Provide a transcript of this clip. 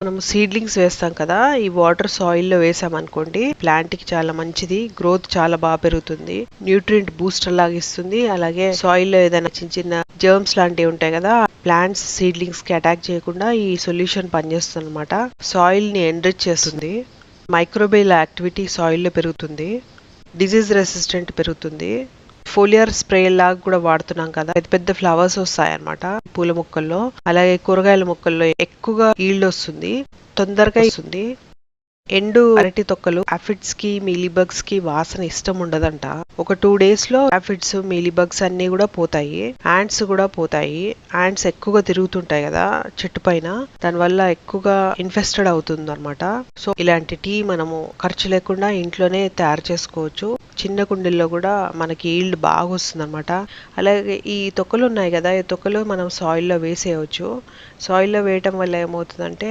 మనం సీడ్లింగ్స్ వేస్తాం కదా, ఈ వాటర్ సాయిల్ లో వేసామనుకోండి ప్లాంట్ కి చాలా మంచిది, గ్రోత్ చాలా బాగా పెరుగుతుంది, న్యూట్రియంట్ బూస్టర్ లాగా ఇస్తుంది. అలాగే సాయిల్ లో ఏదైనా చిన్న చిన్న జర్మ్స్ లాంటివి ఉంటాయి కదా, ప్లాంట్స్ సీడ్లింగ్స్ కి అటాక్ చేయకుండా ఈ సొల్యూషన్ పనిచేస్తుంది అనమాట. సాయిల్ ని ఎన్రిచ్ చేస్తుంది, మైక్రోబియల్ యాక్టివిటీ సాయిల్ లో పెరుగుతుంది, డిజీజ్ రెసిస్టెంట్ పెరుగుతుంది. ఫోలియర్ స్ప్రే లాగా కూడా వాడుతున్నాం కదా, పెద్ద పెద్ద ఫ్లవర్స్ వస్తాయి అన్నమాట పూల మొక్కల్లో. అలాగే కూరగాయల మొక్కల్లో ఎక్కువగా ఈల్డ్ వస్తుంది, తొందరగా ఇస్తుంది. ఎండు అరటి తొక్కలు ఆఫిడ్స్ కి మీలీబగ్స్ కి వాసన ఇష్టం ఉండదంట. ఒక 2 days లో ఆఫిడ్స్ మీలీబగ్స్ అన్ని కూడా పోతాయి, యాంట్స్ కూడా పోతాయి. యాంట్స్ ఎక్కువగా తిరుగుతుంటాయి కదా చెట్టు పైన, దానివల్ల ఎక్కువగా ఇన్ఫెస్టెడ్ అవుతుంది అనమాట. సో ఇలాంటి టీ మనము ఖర్చు లేకుండా ఇంట్లోనే తయారు చేసుకోవచ్చు. చిన్న కుండీల్లో కూడా మనకి ఈల్డ్ బాగా వస్తుంది అనమాట. అలాగే ఈ తొక్కలు ఉన్నాయి కదా, ఈ తొక్కలు మనం సాయిల్లో వేసేయవచ్చు. సాయిల్లో వేయటం వల్ల ఏమవుతుందంటే